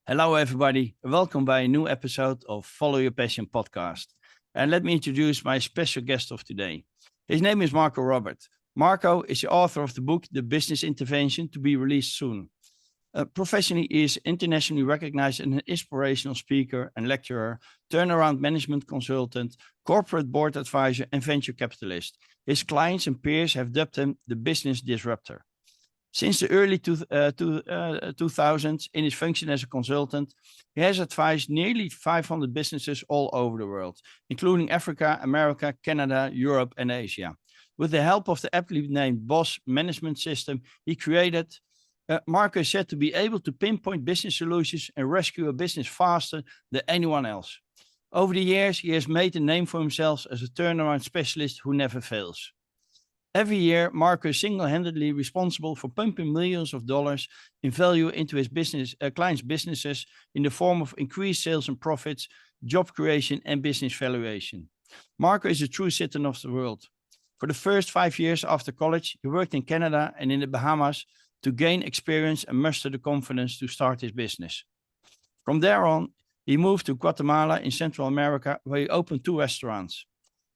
Hello, everybody. Welcome by a new episode of Follow Your Passion podcast. And let me introduce my special guest of today. His name is Marco Robert. Marco is the author of the book, The Business Intervention, to be released soon. Professionally, he is internationally recognized as an inspirational speaker and lecturer, turnaround management consultant, corporate board advisor, and venture capitalist. His clients and peers have dubbed him the business disruptor. Since the early 2000s, in his function as a consultant, he has advised nearly 500 businesses all over the world, including Africa, America, Canada, Europe, and Asia. With the help of the aptly named BOSS management system he created, Marco is said to be able to pinpoint business solutions and rescue a business faster than anyone else. Over the years, he has made a name for himself as a turnaround specialist who never fails. Every year, Marco is single-handedly responsible for pumping millions of dollars in value into his clients' businesses in the form of increased sales and profits, job creation, and business valuation. Marco is a true citizen of the world. For the first 5 years after college, he worked in Canada and in the Bahamas to gain experience and muster the confidence to start his business. From there on, he moved to Guatemala in Central America, where he opened 2 restaurants.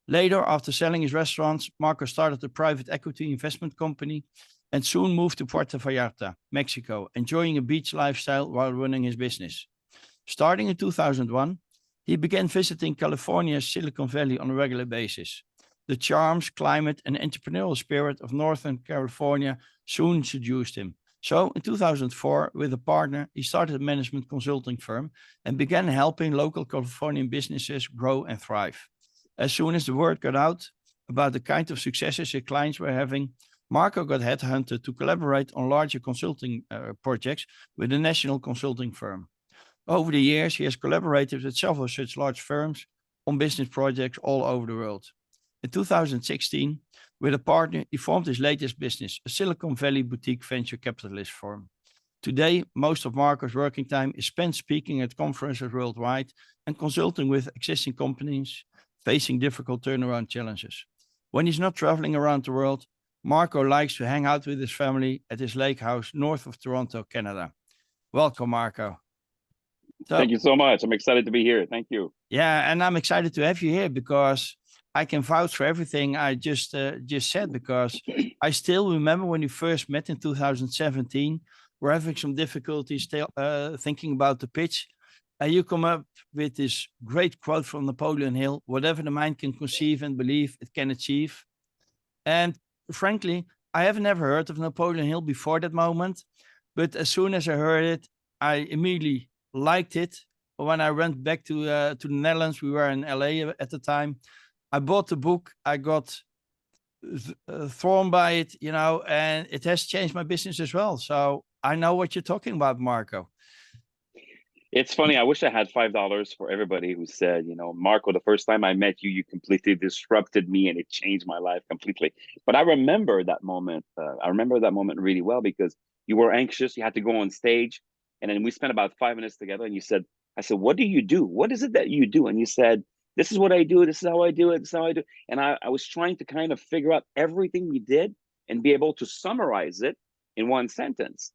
Later, after selling his restaurants, Marco started a private equity investment company and soon moved to Puerto Vallarta, Mexico, enjoying a beach lifestyle while running his business. Starting in 2001, he began visiting California's Silicon Valley on a regular basis. The charms, climate, and entrepreneurial spirit of Northern California soon seduced him. So, in 2004, with a partner, he started a management consulting firm and began helping local Californian businesses grow and thrive. As soon as the word got out about the kind of successes his clients were having, Marco got headhunted to collaborate on larger consulting projects with a national consulting firm. Over the years, he has collaborated with several such large firms on business projects all over the world. In 2016, with a partner, he formed his latest business, a Silicon Valley boutique venture capitalist firm. Today, most of Marco's working time is spent speaking at conferences worldwide and consulting with existing companies facing difficult turnaround challenges. When he's not traveling around the world, Marco likes to hang out with his family at his lake house north of Toronto, Canada. Welcome, Marco. Thank you so much. I'm excited to be here. Thank you. Yeah, and I'm excited to have you here because I can vouch for everything I just said, because I still remember when you first met in 2017, we're having some difficulties thinking about the pitch. You come up with this great quote from Napoleon Hill: whatever the mind can conceive and believe, it can achieve. And frankly, I have never heard of Napoleon Hill before that moment. But as soon as I heard it, I immediately liked it. When I went back to the Netherlands, we were in LA at the time. I bought the book. I got thrown by it, and it has changed my business as well. So I know what you're talking about, Marco. It's funny. I wish I had $5 for everybody who said, Marco, the first time I met you, you completely disrupted me and it changed my life completely. But I remember that moment. Really well because you were anxious. You had to go on stage. And then we spent about 5 minutes together. And I said, what do you do? What is it that you do? And you said, this is what I do. This is how I do it. This is how I do it. And I was trying to kind of figure out everything you did and be able to summarize it in one sentence.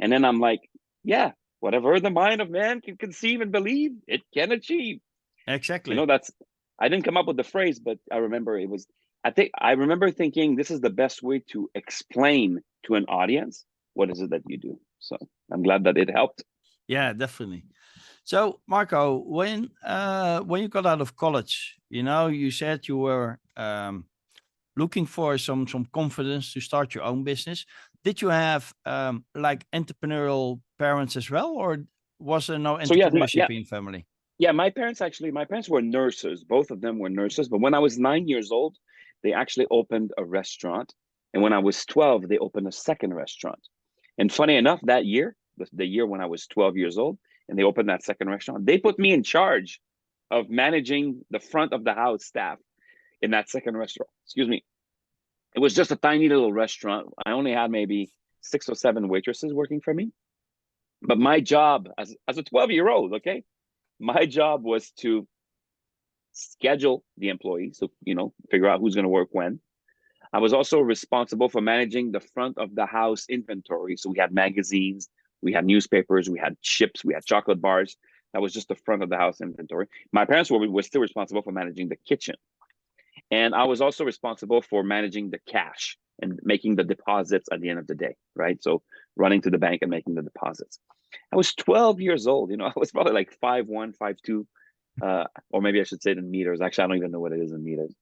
And then I'm like, yeah. Whatever the mind of man can conceive and believe, it can achieve. Exactly. I didn't come up with the phrase, but I remember I remember thinking this is the best way to explain to an audience what is it that you do. So I'm glad that it helped. Yeah, definitely. So Marco, when you got out of college, you said you were looking for some confidence to start your own business. Did you have like entrepreneurial parents as well, or was there no entrepreneurship in family? Yeah, my parents were nurses. Both of them were nurses. But when I was 9 years old, they actually opened a restaurant. And when I was 12, they opened a second restaurant. And funny enough, that year, the year when I was 12 years old, and they opened that second restaurant, they put me in charge of managing the front of the house staff in that second restaurant. Excuse me. It was just a tiny little restaurant. I only had maybe 6 or 7 waitresses working for me. But my job as a 12-year-old, okay, my job was to schedule the employees, so, figure out who's going to work when. I was also responsible for managing the front of the house inventory. So we had magazines, We had newspapers, we had chips, we had chocolate bars. That was just the front of the house inventory. My parents were still responsible for managing the kitchen. And I was also responsible for managing the cash and making the deposits at the end of the day, right? So running to the bank and making the deposits. I was 12 years old. You know, I was probably like 5'1", 5'2", or maybe I should say it in meters. Actually, I don't even know what it is in meters.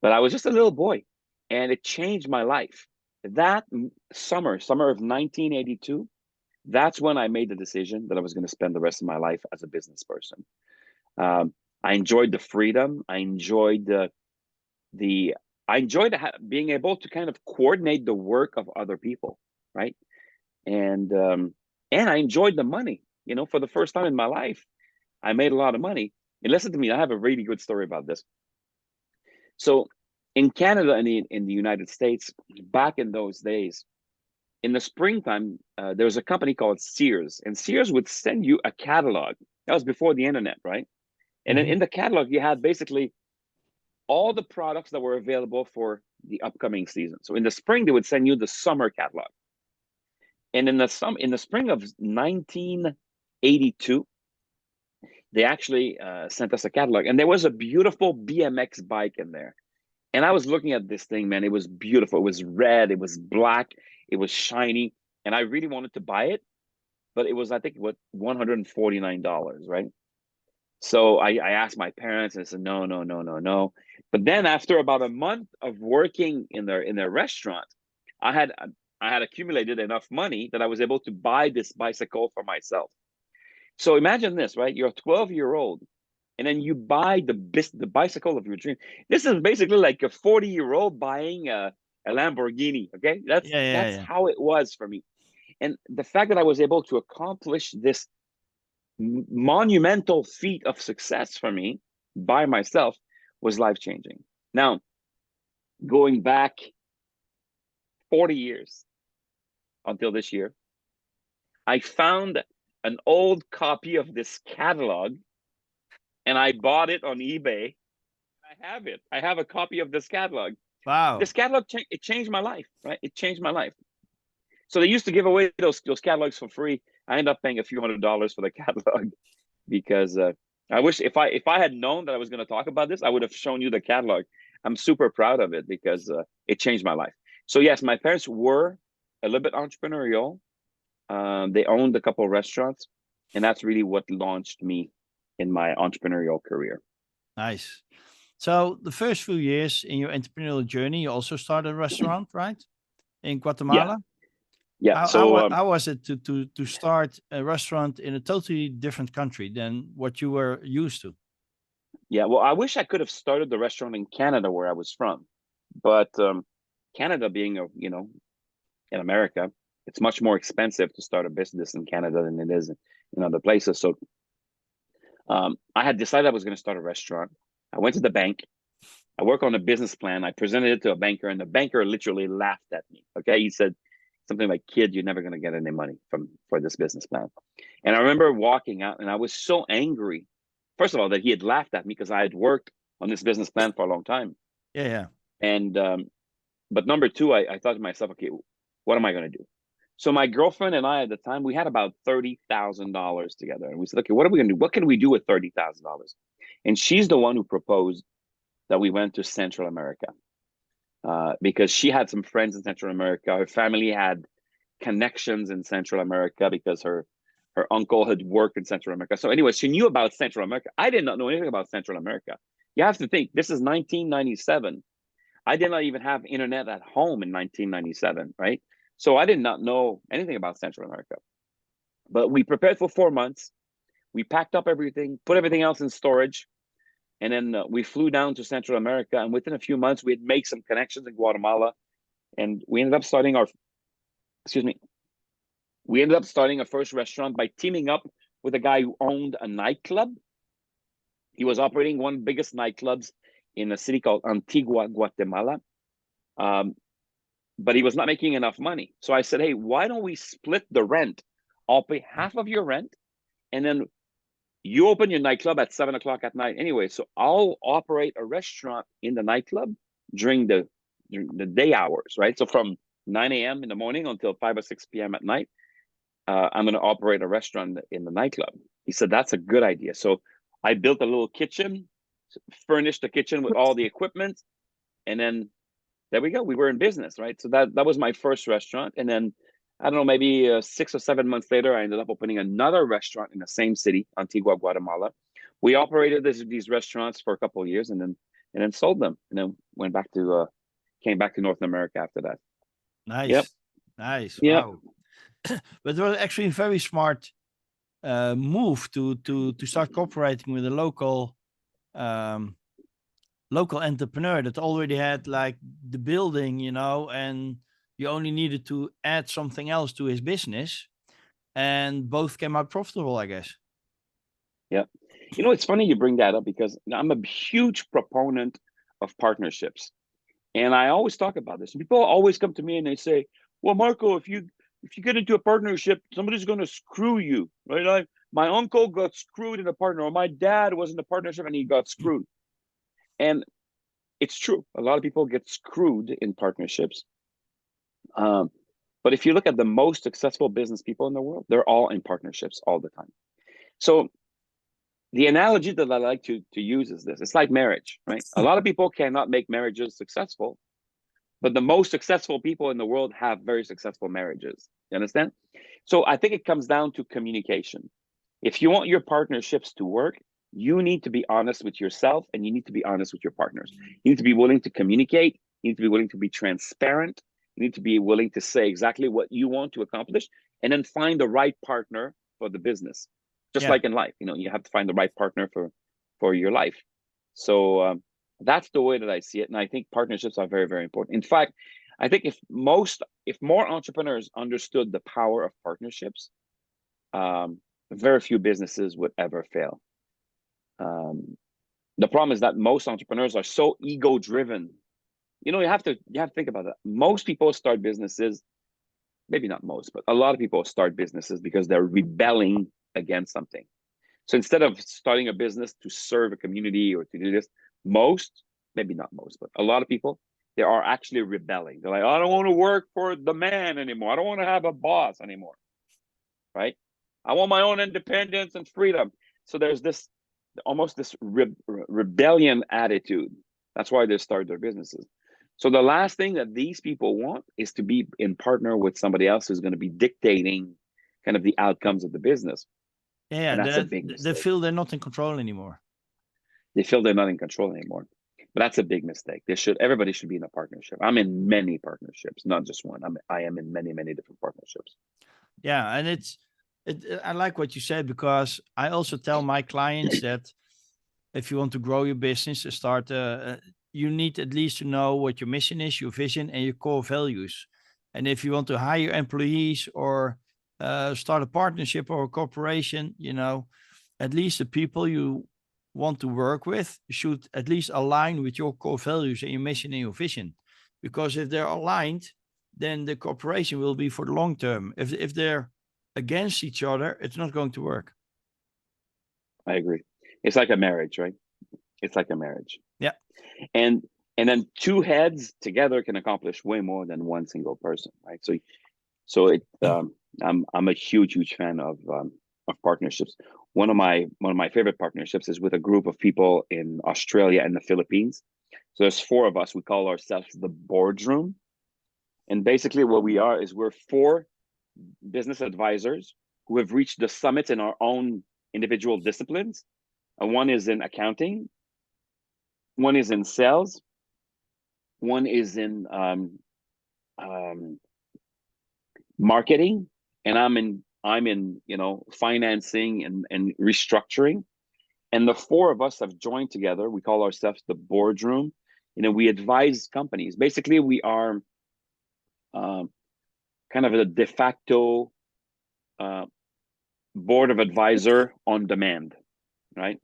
But I was just a little boy, and it changed my life. That summer of 1982, that's when I made the decision that I was going to spend the rest of my life as a business person. I enjoyed the freedom. I enjoyed being able to kind of coordinate the work of other people, right? And I enjoyed the money. You know, for the first time in my life, I made a lot of money. And listen to me, I have a really good story about this. So in Canada and in the United States, back in those days, in the springtime, there was a company called Sears, and Sears would send you a catalog. That was before the internet, right? And then in the catalog, you had basically all the products that were available for the upcoming season. So in the spring, they would send you the summer catalog. And in the spring of 1982, they actually sent us a catalog, and there was a beautiful BMX bike in there. And I was looking at this thing, man. It was beautiful. It was red. It was black. It was shiny, and I really wanted to buy it, but it was, I think, what, $149, right? So I asked my parents, and I said, no, no, no, no, no. But then after about a month of working in their restaurant, I had accumulated enough money that I was able to buy this bicycle for myself. So imagine this, right? You're a 12-year-old, and then you buy the bicycle of your dream. This is basically like a 40-year-old buying a Lamborghini. Okay, that's how it was for me. And the fact that I was able to accomplish this monumental feat of success for me by myself was life-changing. Now, going back 40 years until this year, I found an old copy of this catalog, and I bought it on eBay. I have it. I have a copy of this catalog. Wow. This catalog, it changed my life, right? It changed my life. So they used to give away those catalogs for free. I ended up paying a few $100s for the catalog because I wish if I had known that I was going to talk about this, I would have shown you the catalog. I'm super proud of it because it changed my life. So yes, my parents were a little bit entrepreneurial. They owned a couple of restaurants, and that's really what launched me in my entrepreneurial career. Nice. So the first few years in your entrepreneurial journey, you also started a restaurant, right? In Guatemala? Yeah. How was it to start a restaurant in a totally different country than what you were used to? Yeah, well, I wish I could have started the restaurant in Canada where I was from, but Canada being in America, it's much more expensive to start a business in Canada than it is in other places. So I had decided I was going to start a restaurant. I went to the bank. I worked on a business plan. I presented it to a banker, and the banker literally laughed at me. Okay, he said something like, "Kid, you're never going to get any money for this business plan." And I remember walking out, and I was so angry. First of all, that he had laughed at me because I had worked on this business plan for a long time. Yeah. And but number two, I thought to myself, okay, what am I going to do? So my girlfriend and I at the time, we had about $30,000 together, and we said, okay, what are we going to do? What can we do with $30,000? And she's the one who proposed that we went to Central America because she had some friends in Central America. Her family had connections in Central America because her uncle had worked in Central America. So anyway, she knew about Central America. I did not know anything about Central America. You have to think, this is 1997. I did not even have internet at home in 1997, right? So I did not know anything about Central America. But we prepared for 4 months. We packed up everything, put everything else in storage, and then we flew down to Central America. And within a few months, we had made some connections in Guatemala, and we ended up starting our first restaurant by teaming up with a guy who owned a nightclub. He was operating one of the biggest nightclubs in a city called Antigua, Guatemala. But he was not making enough money. So I said, hey, why don't we split the rent? I'll pay half of your rent, and then you open your nightclub at 7 o'clock at night anyway. So I'll operate a restaurant in the nightclub during the day hours, right? So from 9 a.m. in the morning until 5 or 6 p.m. at night. I'm going to operate a restaurant in the nightclub. He said, that's a good idea. So I built a little kitchen, furnished the kitchen with all the equipment, and then there we go. We were in business, right? So that was my first restaurant. And then I don't know, maybe 6 or 7 months later, I ended up opening another restaurant in the same city, Antigua, Guatemala. We operated these restaurants for a couple of years, and then sold them, and then came back to North America after that. Nice. Yep. Nice. Yep. Wow. But it was actually a very smart move to start cooperating with a local entrepreneur that already had like the building, and you only needed to add something else to his business, and both came out profitable, I guess. Yeah. It's funny you bring that up, because I'm a huge proponent of partnerships. And I always talk about this. People always come to me and they say, well, Marco, if you get into a partnership, somebody's going to screw you, right? My uncle got screwed in a partner, or my dad was in a partnership and he got screwed. And it's true. A lot of people get screwed in partnerships. But if you look at the most successful business people in the world, they're all in partnerships all the time. So the analogy that I like to use is this. It's like marriage, right? A lot of people cannot make marriages successful, but the most successful people in the world have very successful marriages. You understand? So I think it comes down to communication. If you want your partnerships to work, you need to be honest with yourself, and you need to be honest with your partners. You need to be willing to communicate. You need to be willing to be transparent. You need to be willing to say exactly what you want to accomplish, and then find the right partner for the business. Just like in life, you have to find the right partner for your life. So that's the way that I see it. And I think partnerships are very, very important. In fact, I think if more entrepreneurs understood the power of partnerships, very few businesses would ever fail. The problem is that most entrepreneurs are so ego driven. You have to think about that. Most people start businesses, maybe not most, but a lot of people start businesses because they're rebelling against something. So instead of starting a business to serve a community or to do this, maybe not most, but a lot of people, they are actually rebelling. They're like, I don't want to work for the man anymore. I don't want to have a boss anymore, right? I want my own independence and freedom. So there's almost this rebellion attitude. That's why they start their businesses. So the last thing that these people want is to be in partner with somebody else who's going to be dictating kind of the outcomes of the business. Yeah, and that's a big they mistake. feel they're not in control anymore. They feel they're not in control anymore. But that's a big mistake. Everybody should be in a partnership. I'm in many partnerships, not just one. I am in many, many different partnerships. Yeah, and I like what you said, because I also tell my clients that if you want to grow your business, you need at least to know what your mission is, your vision, and your core values. And if you want to hire employees or start a partnership or a corporation, at least the people you want to work with should at least align with your core values and your mission and your vision. Because if they're aligned, then the corporation will be for the long term. If they're against each other, it's not going to work. I agree. It's like a marriage, right? It's like a marriage. Yeah. And then two heads together can accomplish way more than one single person, right? I'm a huge fan of partnerships. One of my favorite partnerships is with a group of people in Australia and the Philippines. So there's 4 of us. We call ourselves the boardroom. And basically what we are is we're 4 business advisors who have reached the summit in our own individual disciplines. And one is in accounting, one is in sales, one is in marketing, and I'm in financing and restructuring. And the 4 of us have joined together. We call ourselves the boardroom. We advise companies. Basically, we are kind of a de facto board of advisor on demand, right?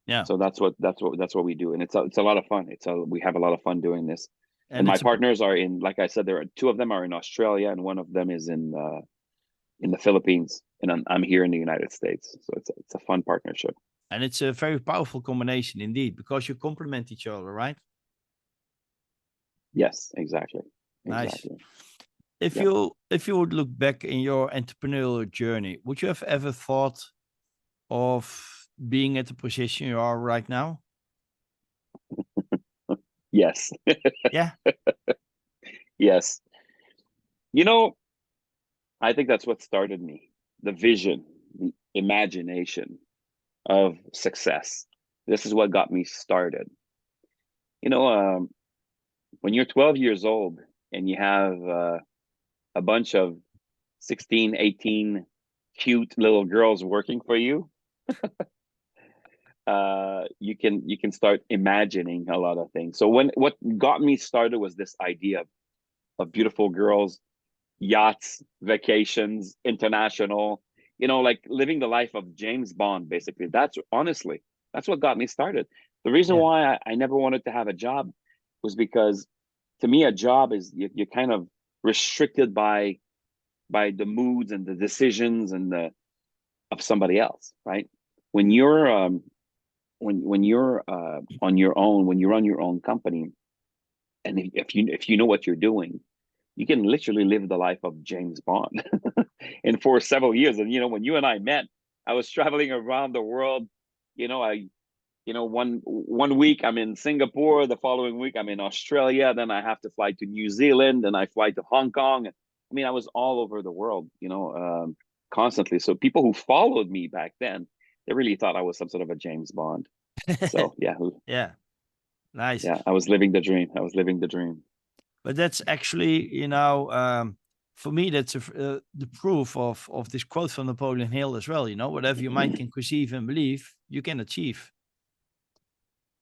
Yeah. So that's what we do, and it's a lot of fun. We have a lot of fun doing this. And my partners are in, like I said, there are 2 of them are in Australia, and one of them is in the Philippines, and I'm here in the United States. So it's a fun partnership. And it's a very powerful combination indeed, because you complement each other, right? Yes, exactly. Nice. if you would look back in your entrepreneurial journey, would you have ever thought of being at the position you are right now? Yes. Yeah. Yes. I think that's what started me. The vision, the imagination of success. This is what got me started. You know, when you're 12 years old and you have a bunch of 16, 18 cute little girls working for you, you can start imagining a lot of things. So what got me started was this idea of beautiful girls, yachts, vacations, international, like living the life of James Bond, basically. That's what got me started. The reason Yeah. why I never wanted to have a job was because, to me, a job is you're kind of restricted by the moods and the decisions and the of somebody else, right? When you're on your own, when you run your own company, and if you know what you're doing, you can literally live the life of James Bond. And for several years, and when you and I met, I was traveling around the world. One week I'm in Singapore, the following week I'm in Australia, then I have to fly to New Zealand, and I fly to Hong Kong. I mean, I was all over the world, constantly. So people who followed me back then, they really thought I was some sort of a James Bond. So yeah, Yeah. Nice. yeah, I was living the dream. I was living the dream. But that's actually, for me, that's the proof of this quote from Napoleon Hill as well. Whatever your mind can conceive and believe, you can achieve.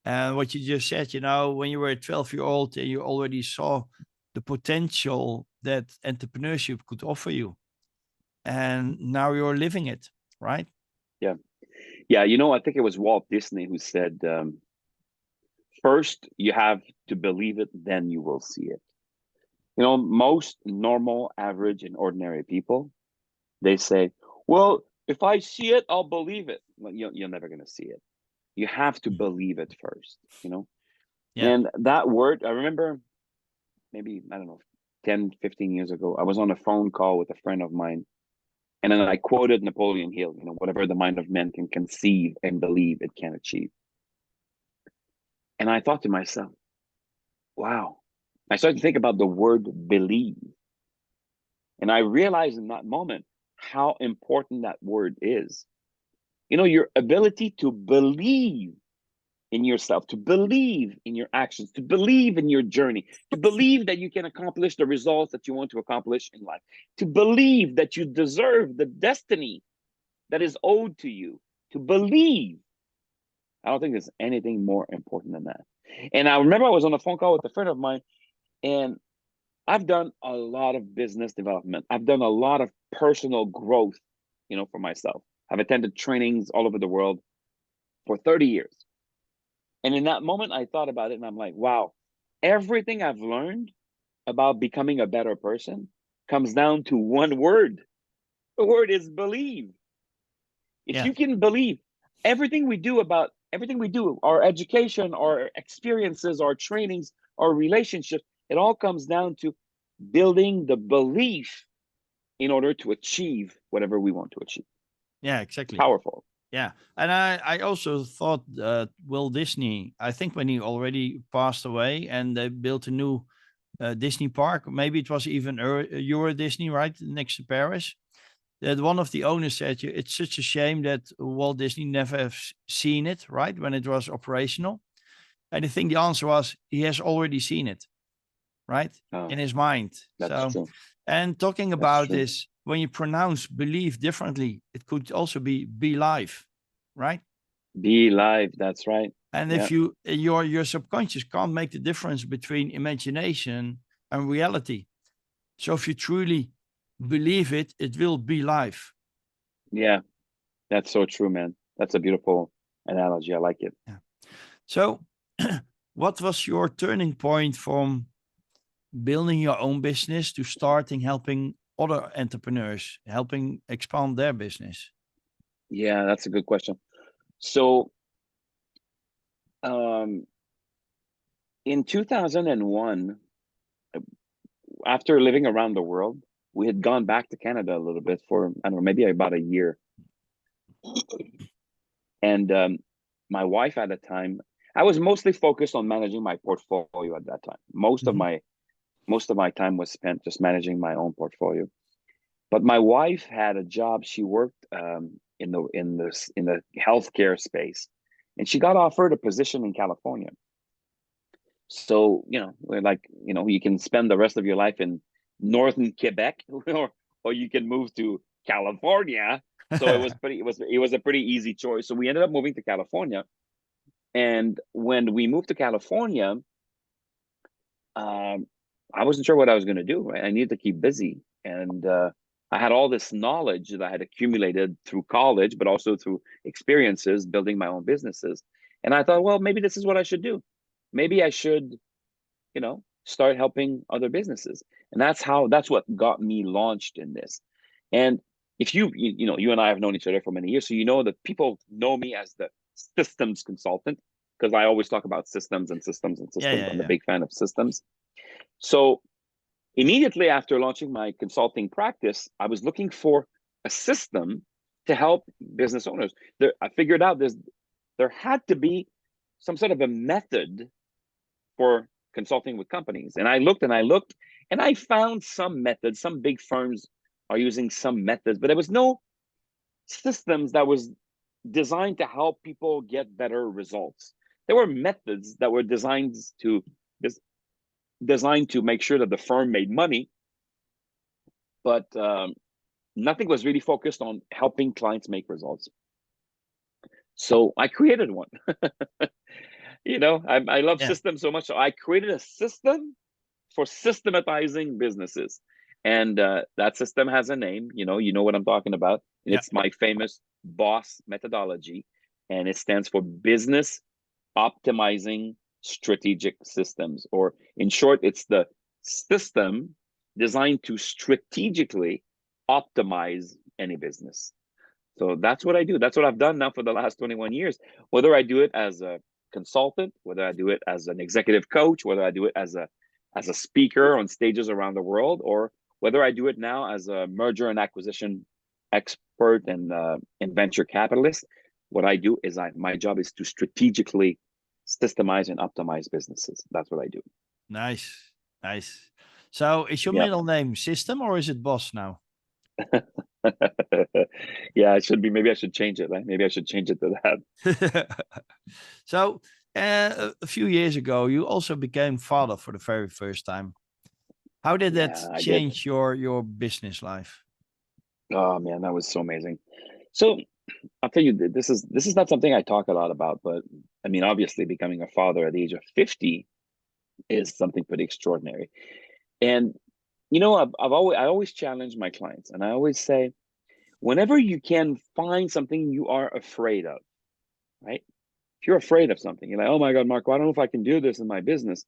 And what you just said, when you were a 12-year-old and you already saw the potential that entrepreneurship could offer you, and now you're living it, right? Yeah. Yeah, I think it was Walt Disney who said, first you have to believe it, then you will see it. Most normal, average, and ordinary people, they say, well, if I see it, I'll believe it. Well, you're never going to see it. You have to believe it first. Yeah. And that word, I remember maybe, I don't know, 10, 15 years ago, I was on a phone call with a friend of mine. And then I quoted Napoleon Hill, whatever the mind of man can conceive and believe, it can achieve. And I thought to myself, wow. I started to think about the word believe. And I realized in that moment how important that word is. Your ability to believe in yourself, to believe in your actions, to believe in your journey, to believe that you can accomplish the results that you want to accomplish in life, to believe that you deserve the destiny that is owed to you, to believe. I don't think there's anything more important than that. And I remember I was on a phone call with a friend of mine, and I've done a lot of business development. I've done a lot of personal growth, for myself. I've attended trainings all over the world for 30 years. And in that moment, I thought about it and I'm like, wow, everything I've learned about becoming a better person comes down to one word. The word is believe. If Yeah. you can believe, everything we do, our education, our experiences, our trainings, our relationships, it all comes down to building the belief in order to achieve whatever we want to achieve. Yeah, exactly. Powerful. Yeah. And I also thought Walt Disney, I think when he already passed away and they built a new Disney park, maybe it was even Euro Disney, right, next to Paris, that one of the owners said, it's such a shame that Walt Disney never have seen it, right, when it was operational. And I think the answer was he has already seen it, right, in his mind. That's So, true. and talking That's about true. this, when you pronounce believe differently, it could also be live, right? Be live. That's right. And Yeah. if your subconscious can't make the difference between imagination and reality. So if you truly believe it, it will be live. Yeah. That's so true, man. That's a beautiful analogy. I like it. Yeah. So what was your turning point from building your own business to starting helping other entrepreneurs, helping expand their business? Yeah, that's a good question. So, um, in 2001, after living around the world, we had gone back to Canada a little bit for, I don't know, maybe about a year. And my wife at the time, I was mostly focused on managing my portfolio at that time. Most of my time was spent just managing my own portfolio. But my wife had a job. She worked in the healthcare space, and she got offered a position in California. So, we're like, you can spend the rest of your life in northern Quebec, or you can move to California. So it was a pretty easy choice. So we ended up moving to California. And when we moved to California, I wasn't sure what I was going to do. Right? I needed to keep busy. And I had all this knowledge that I had accumulated through college, but also through experiences building my own businesses. And I thought, well, maybe this is what I should do. Maybe I should, start helping other businesses. And that's what got me launched in this. And if you and I have known each other for many years, so you know that people know me as the systems consultant, because I always talk about systems and systems and systems. I'm a big fan of systems. So immediately after launching my consulting practice, I was looking for a system to help business owners. I figured out there had to be some sort of a method for consulting with companies. And I looked and I found some methods. Some big firms are using some methods, but there was no systems that was designed to help people get better results. There were methods that were designed to make sure that the firm made money, but nothing was really focused on helping clients make results. So I created one. I love systems so much. So I created a system for systematizing businesses. And that system has a name, you know what I'm talking about. And it's my famous BOSS methodology. And it stands for Business Optimizing Strategic Systems. Or in short, it's the system designed to strategically optimize any business. So that's what I do. That's what I've done now for the last 21 years. Whether I do it as a consultant, whether I do it as an executive coach, whether I do it as a speaker on stages around the world, or whether I do it now as a merger and acquisition expert and venture capitalist, what I do is my job is to strategically systemize and optimize businesses. That's what I do. Nice. So is your middle name System or is it Boss now? Yeah, it should be. Maybe I should change it. Right? Maybe I should change it to that. So a few years ago, you also became father for the very first time. How did that change your business life? Oh man, that was so amazing. So I'll tell you, this is not something I talk a lot about, but I mean, obviously, becoming a father at the age of 50 is something pretty extraordinary. And I always challenge my clients, and I always say, whenever you can find something you are afraid of, right? If you're afraid of something, you're like, oh my God, Marco, I don't know if I can do this in my business.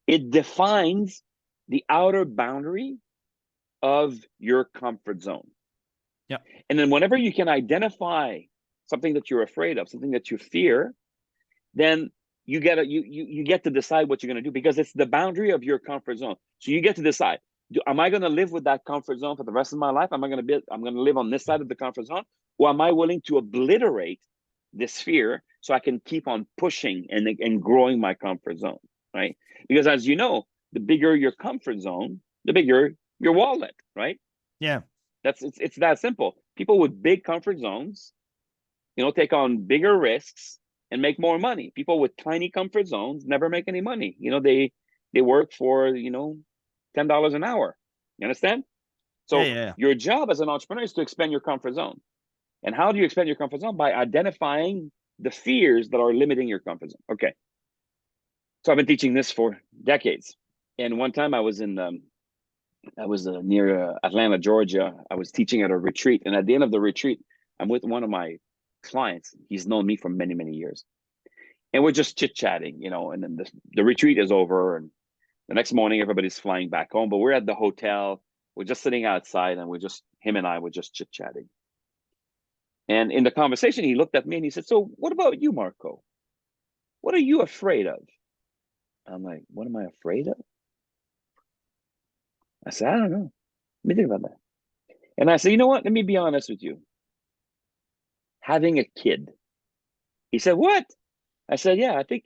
It defines the outer boundary of your comfort zone. Yeah. And then whenever you can identify something that you're afraid of, something that you fear, then you get to decide what you're going to do, because it's the boundary of your comfort zone. So you get to decide, am I going to live with that comfort zone for the rest of my life? I'm going to live on this side of the comfort zone, or am I willing to obliterate this fear so I can keep on pushing and growing my comfort zone, right? Because as you know, the bigger your comfort zone, the bigger your wallet, right? Yeah. It's that simple. People with big comfort zones, take on bigger risks and make more money. People with tiny comfort zones never make any money. They work for, $10 an hour. You understand? So your job as an entrepreneur is to expand your comfort zone. And how do you expand your comfort zone? By identifying the fears that are limiting your comfort zone. Okay. So I've been teaching this for decades. And one time I was near Atlanta, Georgia. I was teaching at a retreat. And at the end of the retreat, I'm with one of my clients. He's known me for many, many years. And we're just chit-chatting, and then the retreat is over. And the next morning, everybody's flying back home. But we're at the hotel. We're just sitting outside, and him and I were just chit-chatting. And in the conversation, he looked at me and he said, so what about you, Marco? What are you afraid of? I'm like, what am I afraid of? I said, I don't know. Let me think about that. And I said, you know what? Let me be honest with you. Having a kid. He said, what? I said, yeah, I think,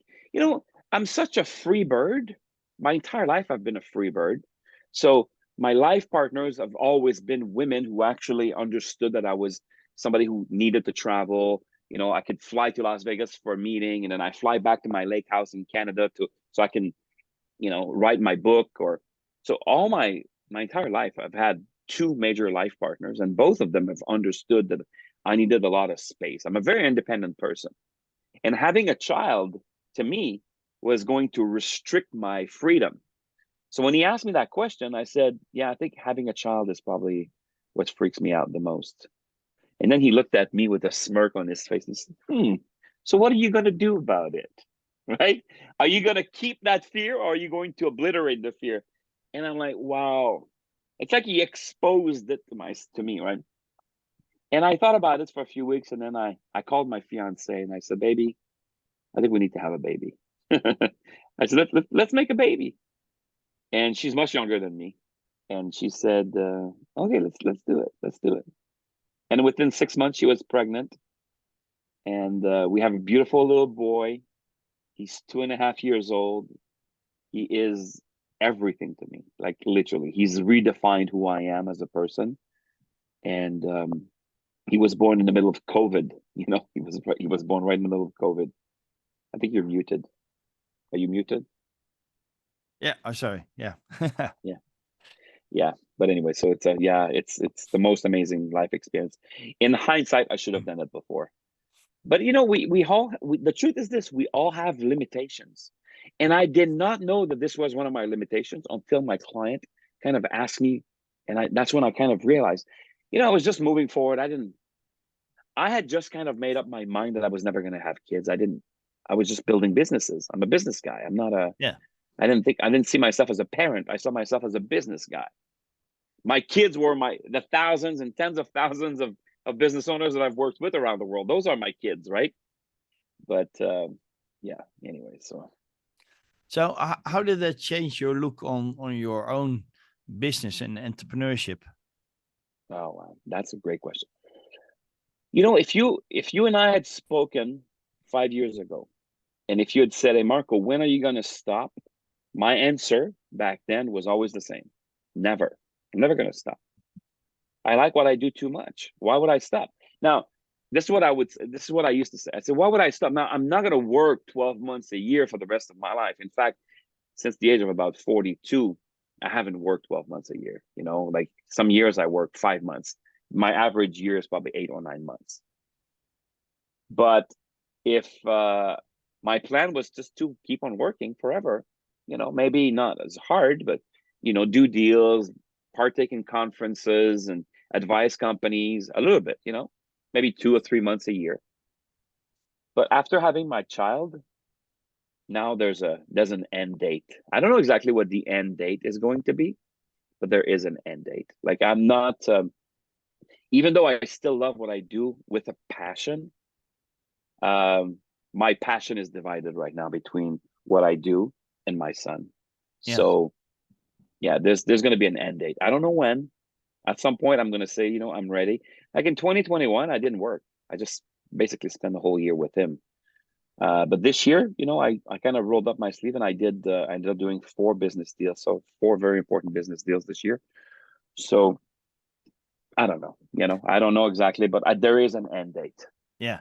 I'm such a free bird. My entire life, I've been a free bird. So my life partners have always been women who actually understood that I was somebody who needed to travel. I could fly to Las Vegas for a meeting, and then I fly back to my lake house in Canada so I can, write my book. Or so all my entire life, I've had two major life partners, and both of them have understood that I needed a lot of space. I'm a very independent person. And having a child, to me, was going to restrict my freedom. So when he asked me that question, I said, yeah, I think having a child is probably what freaks me out the most. And then he looked at me with a smirk on his face and said, so what are you going to do about it? Right? Are you going to keep that fear, or are you going to obliterate the fear? And I'm like, wow. It's like he exposed it to me, right? And I thought about it for a few weeks, and then I called my fiance and I said, baby, I think we need to have a baby. I said, let's make a baby. And she's much younger than me. And she said, okay, let's do it. Let's do it. And within 6 months, she was pregnant. And we have a beautiful little boy. He's 2.5 years old. He is everything to me, like literally. He's redefined who I am as a person. And he was born in the middle of COVID. He was born right in the middle of COVID. I think you're muted. Are you muted? Yeah. Oh, sorry. Yeah. Yeah. Yeah. But anyway, so it's the most amazing life experience. In hindsight, I should have done it before. But the truth is this: we all have limitations, and I did not know that this was one of my limitations until my client kind of asked me, and that's when I kind of realized, I was just moving forward. I had just kind of made up my mind that I was never going to have kids. I was just building businesses. I'm a business guy. I'm not a. Yeah. I didn't see myself as a parent. I saw myself as a business guy. My kids were the thousands and tens of thousands of business owners that I've worked with around the world. Those are my kids, right? But yeah, anyway, so. So how did that change your look on your own business and entrepreneurship? Oh wow, that's a great question. If you and I had spoken 5 years ago, and if you had said, hey Marco, when are you going to stop? My answer back then was always the same: never. I'm never going to stop. I like what I do too much. Why would I stop? Now, this is what I used to say. I said, why would I stop? Now, I'm not going to work 12 months a year for the rest of my life. In fact, since the age of about 42, I haven't worked 12 months a year. Like some years I work 5 months. My average year is probably 8 or 9 months. But if my plan was just to keep on working forever, maybe not as hard, but, do deals, partake in conferences and advise companies a little bit, maybe 2 or 3 months a year. But after having my child, now there's an end date. I don't know exactly what the end date is going to be, but there is an end date. Like I'm not, even though I still love what I do with a passion, my passion is divided right now between what I do and my son. Yeah. So yeah, there's going to be an end date. I don't know when. At some point, I'm going to say, I'm ready. Like in 2021, I didn't work. I just basically spent the whole year with him. But this year, I kind of rolled up my sleeve and I ended up doing 4 business deals. So 4 very important business deals this year. So I don't know, I don't know exactly, but there is an end date. Yeah.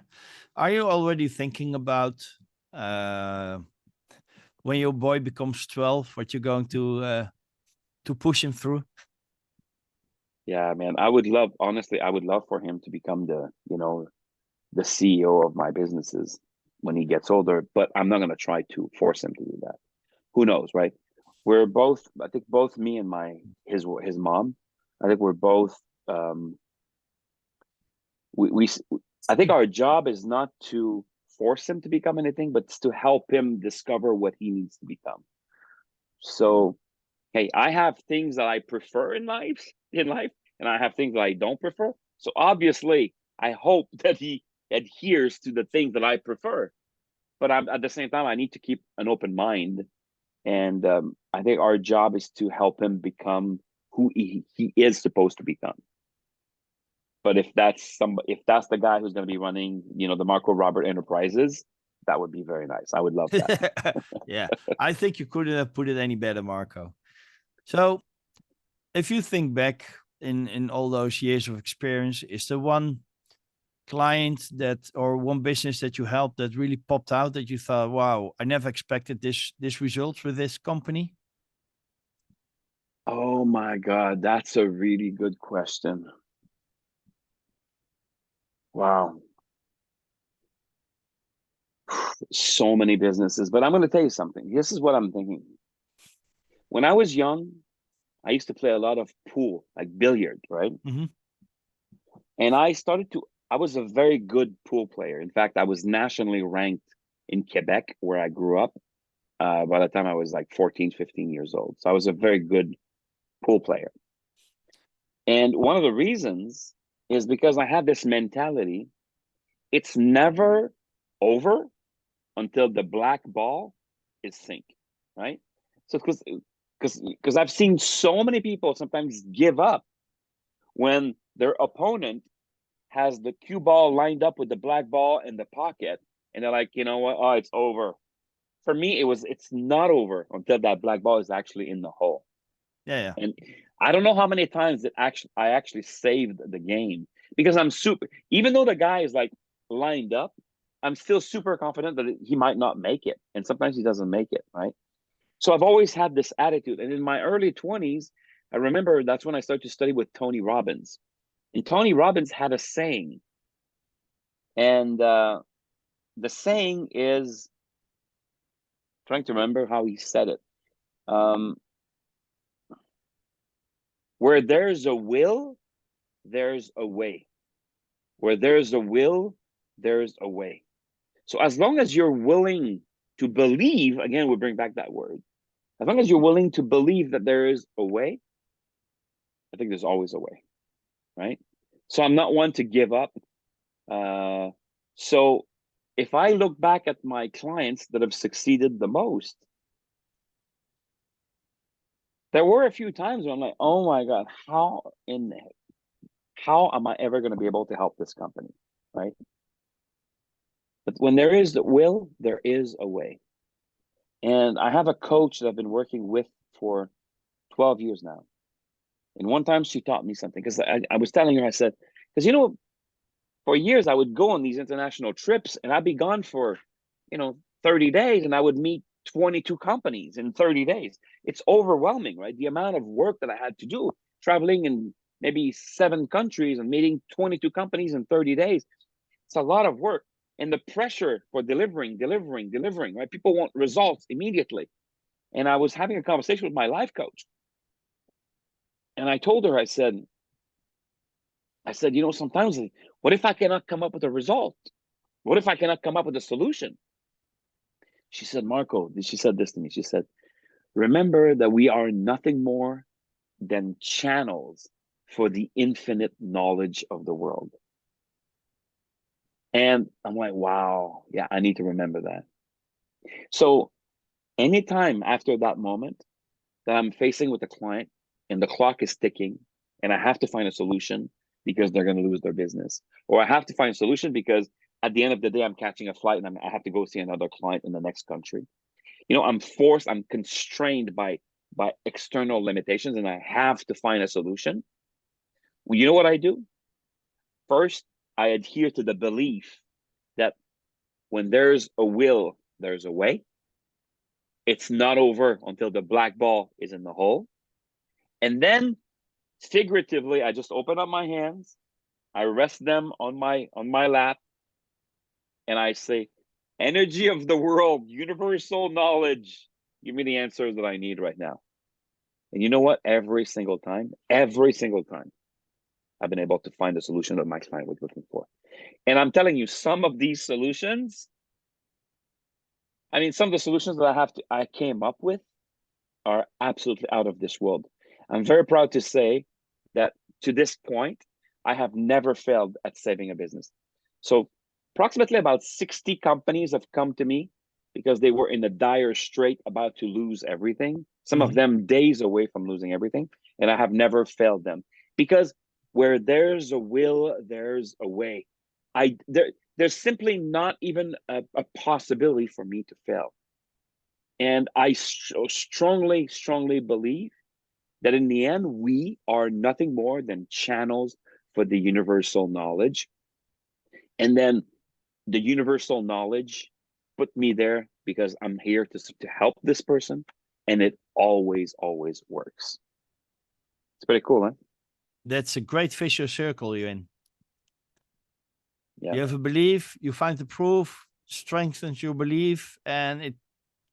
Are you already thinking about when your boy becomes 12, what you're going to push him through? Yeah, man, honestly, I would love for him to become the CEO of my businesses when he gets older, but I'm not going to try to force him to do that. Who knows, right? I think both me and his mom, I think we're both, we I think our job is not to force him to become anything, but to help him discover what he needs to become. So, hey, I have things that I prefer in life, and I have things that I don't prefer. So obviously, I hope that he adheres to the things that I prefer. But at the same time, I need to keep an open mind. And I think our job is to help him become who he is supposed to become. But if that's the guy who's going to be running, the Marco Robert Enterprises, that would be very nice. I would love that. Yeah, I think you couldn't have put it any better, Marco. So if you think back in all those years of experience, is there one client or one business that you helped that really popped out that you thought, wow, I never expected this result with this company? Oh my God, that's a really good question. Wow. So many businesses, but I'm going to tell you something. This is what I'm thinking. When I was young, I used to play a lot of pool, like billiard, right? Mm-hmm. And I was a very good pool player. In fact, I was nationally ranked in Quebec, where I grew up, by the time I was like 14, 15 years old. So I was a very good pool player. And one of the reasons is because I had this mentality, it's never over until the black ball is sink, right? So because I've seen so many people sometimes give up when their opponent has the cue ball lined up with the black ball in the pocket, and they're like, you know what? Oh, it's over. For me, it's not over until that black ball is actually in the hole. Yeah, yeah. And I don't know how many times I actually saved the game, because I'm super, even though the guy is like lined up, I'm still super confident that he might not make it. And sometimes he doesn't make it, right? So I've always had this attitude. And in my early 20s, I remember that's when I started to study with Tony Robbins. And Tony Robbins had a saying. And the saying is, trying to remember how he said it. Where there's a will, there's a way. Where there's a will, there's a way. So as long as you're willing to believe, again, we bring back that word, as long as you're willing to believe that there is a way, I think there's always a way, right? So I'm not one to give up. So if I look back at my clients that have succeeded the most, there were a few times where I'm like, oh my God, how am I ever going to be able to help this company, right? But when there is the will, there is a way. And I have a coach that I've been working with for 12 years now. And one time she taught me something, because I was telling her, I said, because for years I would go on these international trips and I'd be gone for 30 days, and I would meet 22 companies in 30 days. It's overwhelming, right? The amount of work that I had to do, traveling in maybe 7 countries and meeting 22 companies in 30 days. It's a lot of work. And the pressure for delivering, right? People want results immediately. And I was having a conversation with my life coach. And I told her, I said, sometimes, what if I cannot come up with a result? What if I cannot come up with a solution? She said, Marco, she said this to me. She said, remember that we are nothing more than channels for the infinite knowledge of the world. And I'm like, wow, yeah, I need to remember that. So anytime after that moment that I'm facing with a client and the clock is ticking and I have to find a solution because they're going to lose their business, or I have to find a solution because at the end of the day, I'm catching a flight and I have to go see another client in the next country. I'm constrained by external limitations and I have to find a solution. Well, you know what I do? First, I adhere to the belief that when there's a will, there's a way. It's not over until the black ball is in the hole. And then figuratively, I just open up my hands, I rest them on my lap, and I say, energy of the world, universal knowledge, give me the answers that I need right now. And you know what? Every single time, I've been able to find the solution that my client was looking for. And I'm telling you, some of these solutions, some of the solutions that I came up with are absolutely out of this world. I'm very proud to say that to this point, I have never failed at saving a business. So approximately about 60 companies have come to me because they were in a dire strait, about to lose everything. Some of them days away from losing everything. and I have never failed them, because where there's a will, there's a way. There's simply not even a possibility for me to fail. And I strongly, strongly believe that in the end, we are nothing more than channels for the universal knowledge. And then the universal knowledge put me there because I'm here to help this person. And it always, always works. It's pretty cool, huh? That's a great vicious circle you're in. Yeah. You have a belief, you find the proof, strengthens your belief, and it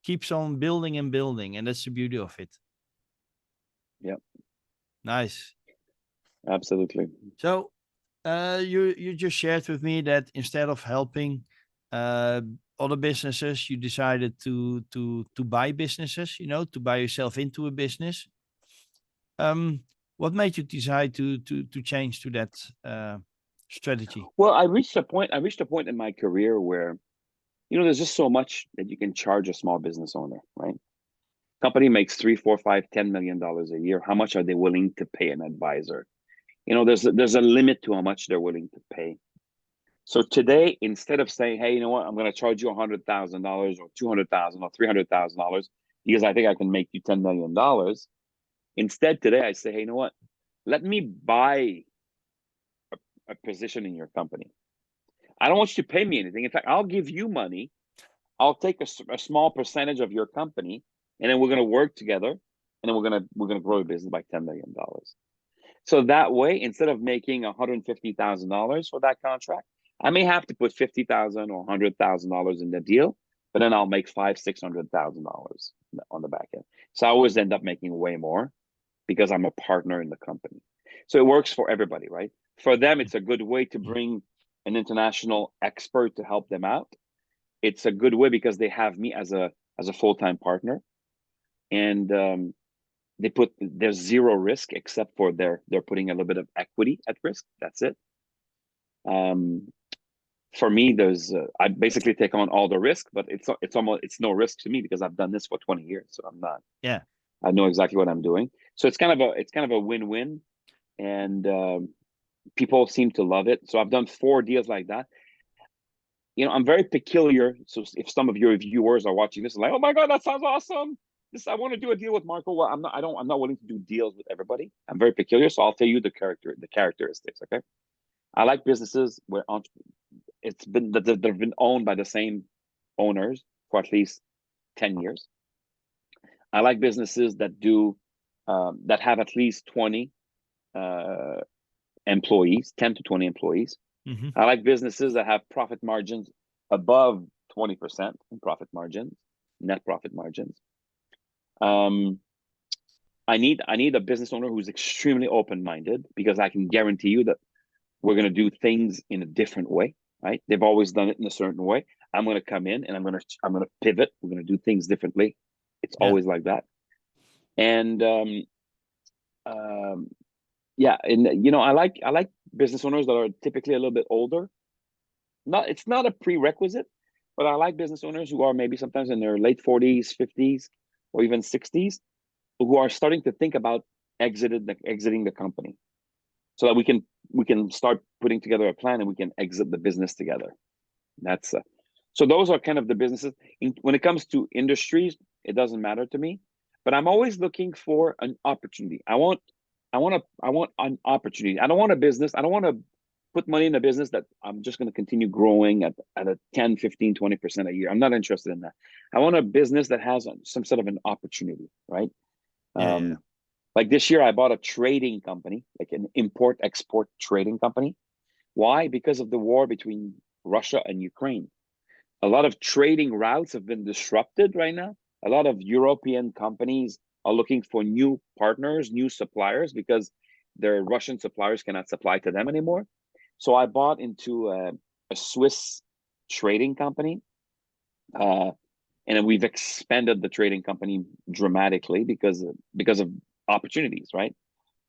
keeps on building and building. And that's the beauty of it. Yeah. Nice. Absolutely. So you just shared with me that instead of helping other businesses, you decided to buy businesses, you know, to buy yourself into a business. What made you decide to change to that strategy? Well, I reached a point in my career where, there's just so much that you can charge a small business owner, right? Company makes 3, 4, 5, $10 million a year. How much are they willing to pay an advisor? There's a limit to how much they're willing to pay. So today, instead of saying, hey, you know what, I'm going to charge you $100,000 or $200,000 or $300,000 because I think I can make you $10 million. Instead, today I say, hey, you know what, let me buy a position in your company. I don't want you to pay me anything. In fact, I'll give you money. I'll take a small percentage of your company, and then we're going to work together, and then we're gonna grow the business by $10 million. So that way, instead of making $150,000 for that contract, I may have to put $50,000 or $100,000 in the deal, but then I'll make $500,000-$600,000 on the back end. So I always end up making way more because I'm a partner in the company. So it works for everybody, right? For them, it's a good way to bring an international expert to help them out. It's a good way because they have me as a full-time partner, and there's zero risk except for they're putting a little bit of equity at risk. That's it. For me, I basically take on all the risk, but it's no risk to me because I've done this for 20 years, so I know exactly what I'm doing. So it's kind of a win-win, and people seem to love it. So I've done 4 deals like that. I'm very peculiar. So if some of your viewers are watching this, like, oh my God, that sounds awesome. I want to do a deal with Marco. Well, I'm not willing to do deals with everybody. I'm very peculiar. So I'll tell you the characteristics. Okay. I like businesses where they've been owned by the same owners for at least 10 years. I like businesses that have at least 20 employees, 10 to 20 employees. Mm-hmm. I like businesses that have profit margins above 20% in profit margins, net profit margins. I need a business owner who's extremely open-minded, because I can guarantee you that we're going to do things in a different way, right? They've always done it in a certain way. I'm going to come in and I'm going to pivot. We're going to do things differently. It's always like that. And yeah, and I like business owners that are typically a little bit older. It's not a prerequisite, but I like business owners who are maybe sometimes in their late 40s, 50s, or even 60s, who are starting to think about exiting the company, so that we can start putting together a plan and we can exit the business together. That's so those are kind of the businesses. When it comes to industries, it doesn't matter to me, but I'm always looking for an opportunity. I want an opportunity. I don't want a business. I don't want to put money in a business that I'm just going to continue growing at a 10, 15, 20% a year. I'm not interested in that. I want a business that has some sort of an opportunity, right? Like this year, I bought a trading company, like an import-export trading company. Why? Because of the war between Russia and Ukraine. A lot of trading routes have been disrupted right now. A lot of European companies are looking for new partners, new suppliers, because their Russian suppliers cannot supply to them anymore. So I bought into a Swiss trading company, and then we've expanded the trading company dramatically because of opportunities, right?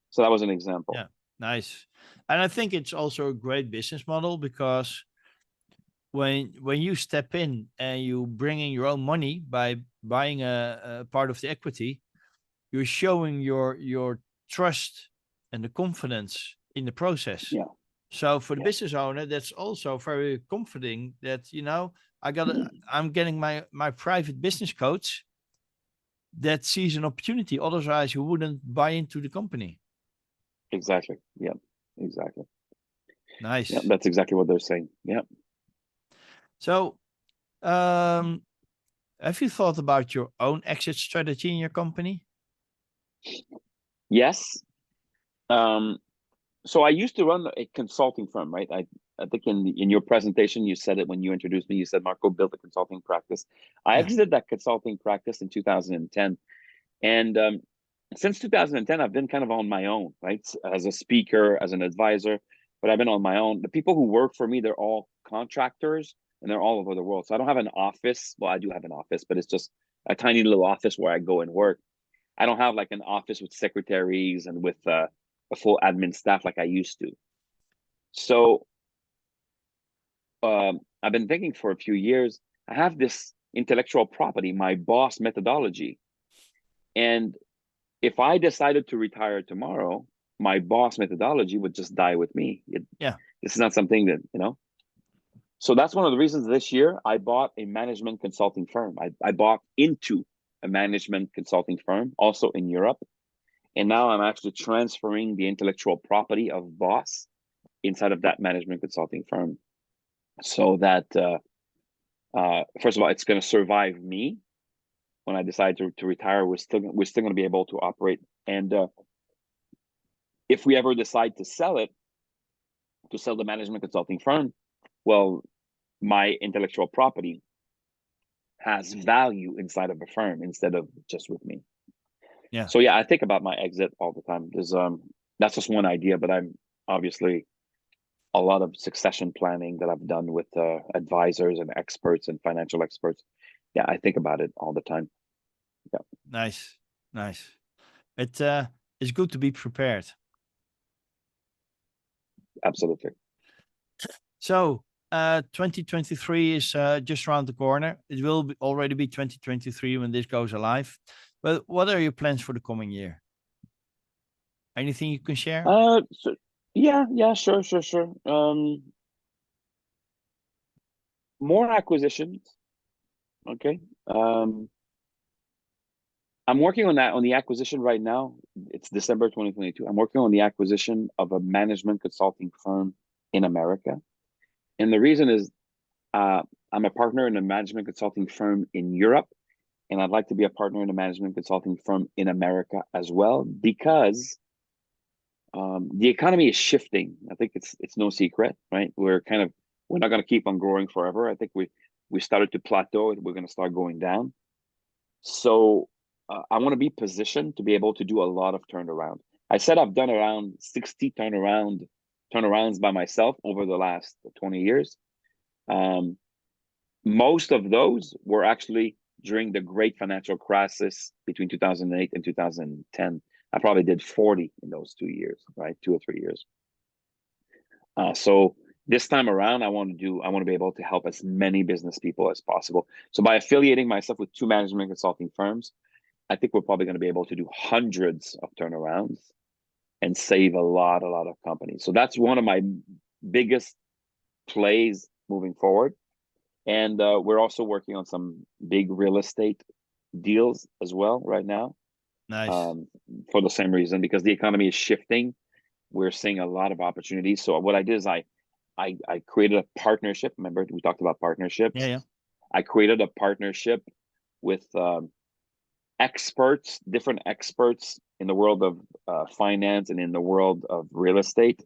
So that was an example. Yeah, nice. And I think it's also a great business model, because when you step in and you bring in your own money by buying a part of the equity, you're showing your trust and the confidence in the process. Yeah. So for the business owner, that's also very comforting that, you know, I'm getting my private business coach that sees an opportunity. Otherwise, you wouldn't buy into the company. Exactly. Yeah. Exactly. Nice. Yeah, that's exactly what they're saying. Yeah. So, have you thought about your own exit strategy in your company? Yes. So I used to run a consulting firm, right? I think in your presentation you said it when you introduced me. You said Marco built a consulting practice. I exited that consulting practice in 2010, and since 2010 I've been kind of on my own, right? As a speaker, as an advisor, but I've been on my own. The people who work for me, they're all contractors, and they're all over the world. So I don't have an office. Well, I do have an office, but it's just a tiny little office where I go and work. I don't have like an office with secretaries and with a full admin staff like I used to. So I've been thinking for a few years. I have this intellectual property, my boss methodology, and if I decided to retire tomorrow, my boss methodology would just die with me. This is not something that, you know. So that's one of the reasons this year I bought a management consulting firm. I bought into a management consulting firm also in Europe. And now I'm actually transferring the intellectual property of Boss inside of that management consulting firm, so that first of all, it's going to survive me when I decide to retire. We're still going to be able to operate, and if we ever decide to sell it, to sell the management consulting firm, well, my intellectual property has value inside of a firm instead of just with me. Yeah. So yeah, I think about my exit all the time. There's that's just one idea, but I'm obviously a lot of succession planning that I've done with advisors and experts and financial experts. Yeah, I think about it all the time. Yeah. Nice. It's good to be prepared. Absolutely. So 2023 is just around the corner. It will already be 2023 when this goes live. But what are your plans for the coming year? Anything you can share? So, yeah, sure. More acquisitions. Okay. I'm working on that, on the acquisition right now. It's December 2022. I'm working on the acquisition of a management consulting firm in America. And the reason is I'm a partner in a management consulting firm in Europe, and I'd like to be a partner in a management consulting firm in America as well, because the economy is shifting. I think it's no secret, right? We're not going to keep on growing forever. I think we started to plateau, and we're going to start going down. So I want to be positioned to be able to do a lot of turnaround. I said I've done around 60 turnarounds by myself over the last 20 years. Most of those were actually during the great financial crisis between 2008 and 2010. I probably did 40 in those 2 years, right? 2 or 3 years. So this time around, I want to be able to help as many business people as possible. So by affiliating myself with 2 management consulting firms, I think we're probably going to be able to do hundreds of turnarounds and save a lot of companies. So that's one of my biggest plays moving forward. And we're also working on some big real estate deals as well right now. Nice. For the same reason, because the economy is shifting. We're seeing a lot of opportunities. So what I did is I created a partnership. Remember, we talked about partnerships. Yeah. I created a partnership with different experts in the world of finance and in the world of real estate.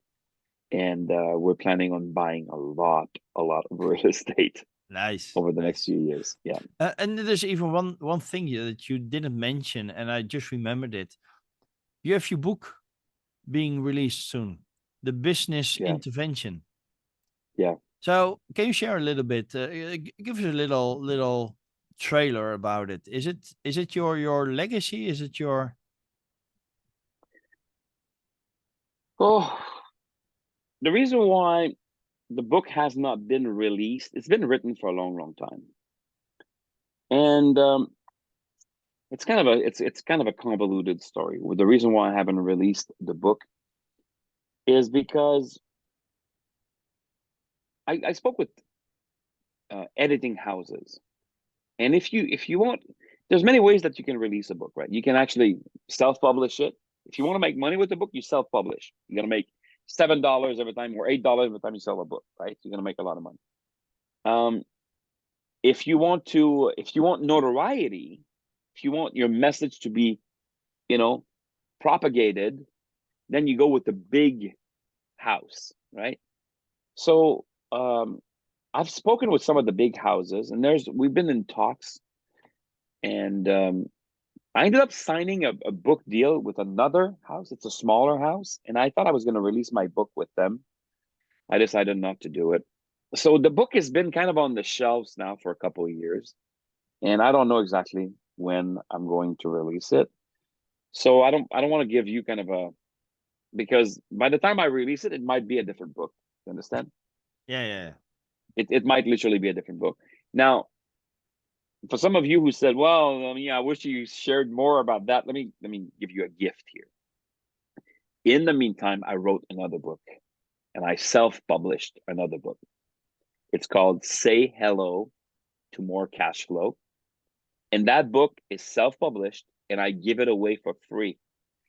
And we're planning on buying a lot of real estate. Nice. Over the next few years. Yeah. And there's even one thing here that you didn't mention, and I just remembered it. You have your book being released soon, The Business Intervention. Yeah. So can you share a little bit? Give us a little trailer about it. Is it your legacy? Is it your? Oh, the reason why the book has not been released, it's been written for a long time. And it's kind of a convoluted story. The reason why I haven't released the book is because I spoke with editing houses, and if you want, there's many ways that you can release a book, right? You can actually self-publish it. If you want to make money with the book, you self-publish. You're gonna make $7 every time or $8 every time you sell a book, right? You're gonna make a lot of money. Um, if you want notoriety, if you want your message to be, you know, propagated, then you go with the big house, right? So I've spoken with some of the big houses, and we've been in talks, and I ended up signing a book deal with another house. It's a smaller house, and I thought I was going to release my book with them. I decided not to do it. So the book has been kind of on the shelves now for a couple of years, and I don't know exactly when I'm going to release it. So I don't want to give you kind of a, because by the time I release it, it might be a different book. You understand? Yeah, yeah. It might literally be a different book. Now, for some of you who said, "Well, I wish you shared more about that," let me give you a gift here. In the meantime, I wrote another book, and I self-published another book. It's called "Say Hello to More Cash Flow," and that book is self-published, and I give it away for free.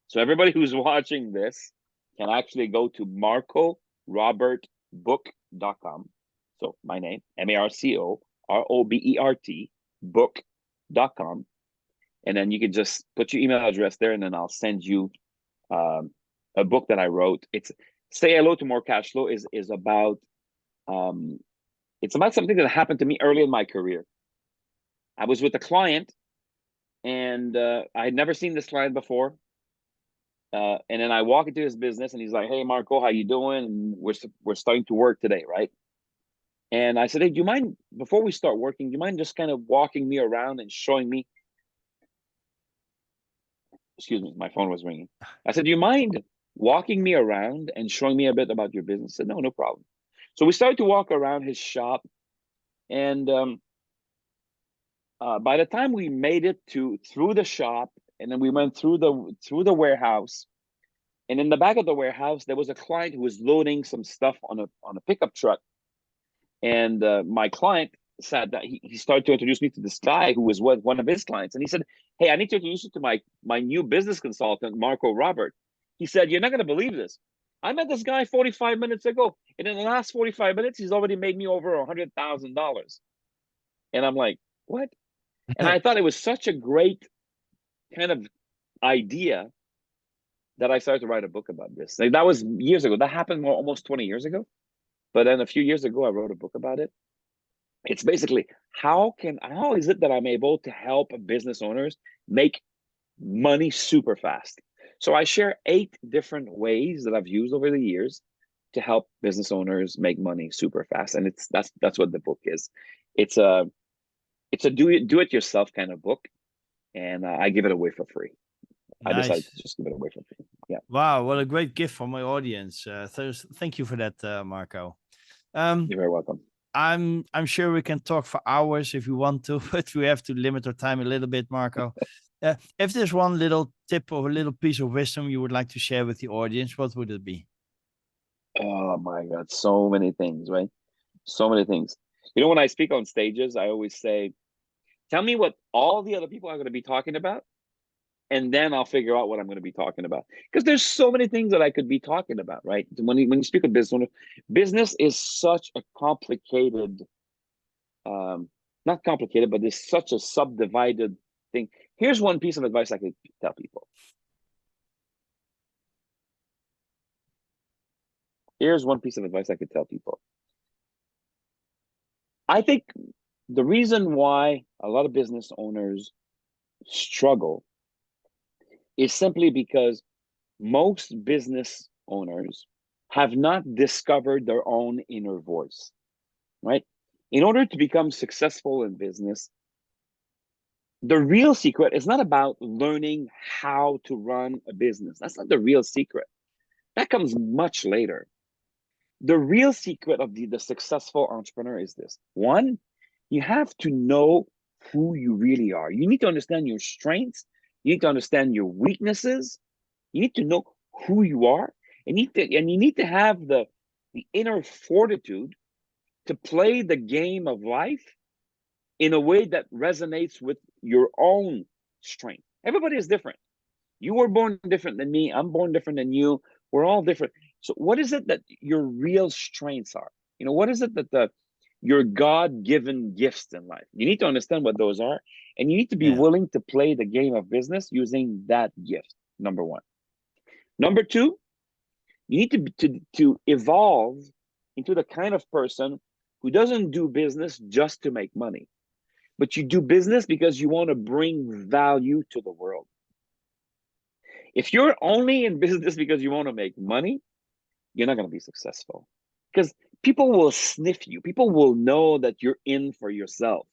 So everybody who's watching this can actually go to marcorobertbook.com. So my name, MARCOROBERT book.com. And then you can just put your email address there, and then I'll send you a book that I wrote. It's Say Hello to More Cash Flow is about it's about something that happened to me early in my career. I was with a client, and I had never seen this client before. And then I walk into his business, and he's like, "Hey, Marco, how you doing? And we're starting to work today, right?" And I said, "Hey, do you mind, before we start working, do you mind just kind of walking me around and showing me?" Excuse me, my phone was ringing. I said, "Do you mind walking me around and showing me a bit about your business?" He said, "No, no problem." So we started to walk around his shop, and by the time we made it through the shop, and then we went through the warehouse, and in the back of the warehouse, there was a client who was loading some stuff on a pickup truck. And my client said that he started to introduce me to this guy who was one of his clients. And he said, "Hey, I need to introduce you to my new business consultant, Marco Robert." He said, "You're not going to believe this. I met this guy 45 minutes ago. And in the last 45 minutes, he's already made me over $100,000. And I'm like, "What?" And I thought it was such a great kind of idea that I started to write a book about this. Like, that was years ago. That happened almost 20 years ago. But then a few years ago, I wrote a book about it. It's basically how is it that I'm able to help business owners make money super fast? So I share 8 different ways that I've used over the years to help business owners make money super fast, and that's what the book is. It's a do it yourself kind of book, and I give it away for free. I decided Nice. to just give it away for free. Yeah, Wow, what a great gift for my audience. Thank you for that, Marco. Um, you're very welcome. I'm sure we can talk for hours if you want to, but we have to limit our time a little bit, Marco. If there's one little tip or a little piece of wisdom you would like to share with the audience, what would it be? Oh my God, so many things, right? So many things. When I speak on stages, I always say, "Tell me what all the other people are going to be talking about, and then I'll figure out what I'm going to be talking about." Because there's so many things that I could be talking about, right? When you speak of business, business is such a complicated, not complicated, but it's such a subdivided thing. Here's one piece of advice I could tell people. Here's one piece of advice I could tell people. I think the reason why a lot of business owners struggle is simply because most business owners have not discovered their own inner voice, right? In order to become successful in business, the real secret is not about learning how to run a business. That's not the real secret. That comes much later. The real secret of the successful entrepreneur is this. One, you have to know who you really are. You need to understand your strengths. You need to understand your weaknesses. You need to know who you are. And you need to have the inner fortitude to play the game of life in a way that resonates with your own strength. Everybody is different. You were born different than me. I'm born different than you. We're all different. So what is it that your real strengths are? What is it that your God-given gifts in life? You need to understand what those are, and you need to be willing to play the game of business using that gift. Number one. Number two, you need to evolve into the kind of person who doesn't do business just to make money, but you do business because you want to bring value to the world. If you're only in business because you want to make money, you're not going to be successful, because people will sniff you. People will know that you're in for yourself.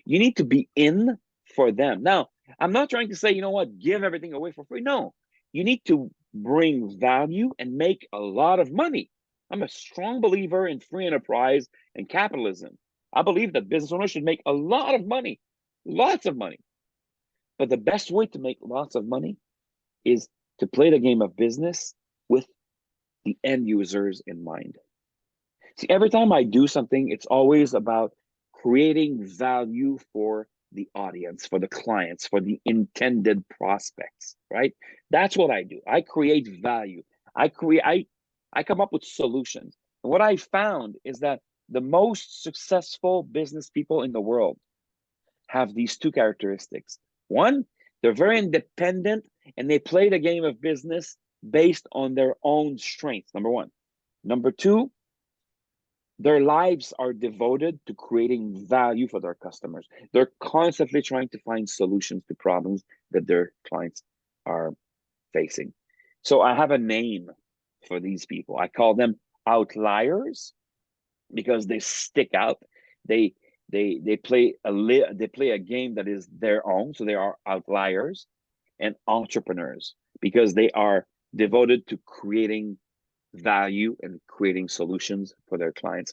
You need to be in for them. Now, I'm not trying to say, give everything away for free. No, you need to bring value and make a lot of money. I'm a strong believer in free enterprise and capitalism. I believe that business owners should make a lot of money, lots of money. But the best way to make lots of money is to play the game of business with the end users in mind. See, every time I do something, it's always about creating value for the audience, for the clients, for the intended prospects, right? That's what I do. I create value. I come up with solutions. And what I found is that the most successful business people in the world have these two characteristics. One, they're very independent and they play the game of business based on their own strengths, number one. Number two, their lives are devoted to creating value for their customers. They're constantly trying to find solutions to problems that their clients are facing. So I have a name for these people. I call them outliers because they stick out. They play a game that is their own, so they are outliers. And entrepreneurs, because they are devoted to creating value and creating solutions for their clients.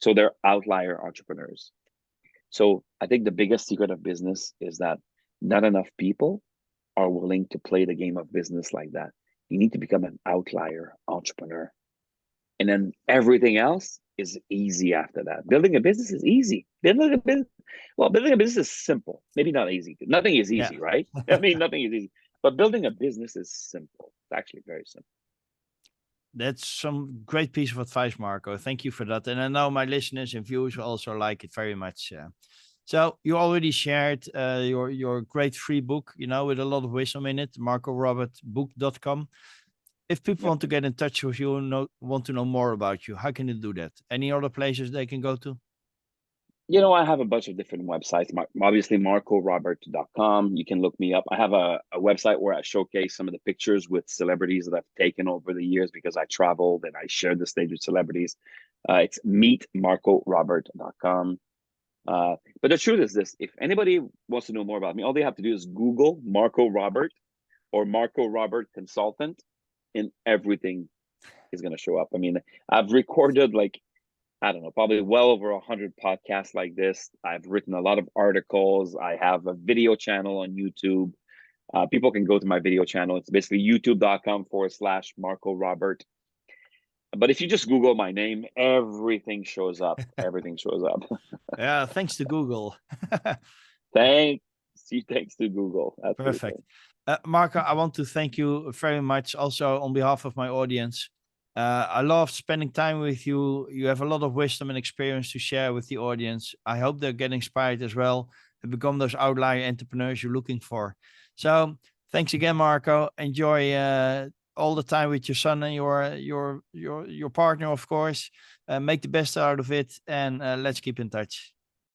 So they're outlier entrepreneurs. So I think the biggest secret of business is that not enough people are willing to play the game of business like that. You need to become an outlier entrepreneur. And then everything else is easy after that. Building a business is easy. Building a business is simple. Maybe not easy. Nothing is easy, right? I mean, nothing is easy. But building a business is simple. It's actually very simple. That's some great piece of advice, Marco. Thank you for that. And I know my listeners and viewers will also like it very much. So you already shared your great free book, with a lot of wisdom in it, marcorobertbook.com. If people want to get in touch with you and want to know more about you, how can they do that? Any other places they can go to? I have a bunch of different websites. Obviously, marcorobert.com. You can look me up. I have a website where I showcase some of the pictures with celebrities that I've taken over the years because I traveled and I shared the stage with celebrities. It's meetmarcorobert.com. But the truth is this: if anybody wants to know more about me, all they have to do is Google Marco Robert or Marco Robert Consultant, and everything is going to show up. I mean, I've recorded I don't know, probably well over 100 podcasts like this. I've written a lot of articles. I have a video channel on YouTube. People can go to my video channel. It's basically youtube.com/Marco Robert. But if you just Google my name, everything shows up. Everything shows up. Yeah, thanks to Google. Thanks to Google. Absolutely. Perfect. Marco, I want to thank you very much also on behalf of my audience. I love spending time with you. You have a lot of wisdom and experience to share with the audience. I hope they're getting inspired as well and become those outlier entrepreneurs you're looking for. So thanks again, Marco. Enjoy all the time with your son and your partner, of course. Make the best out of it, and let's keep in touch.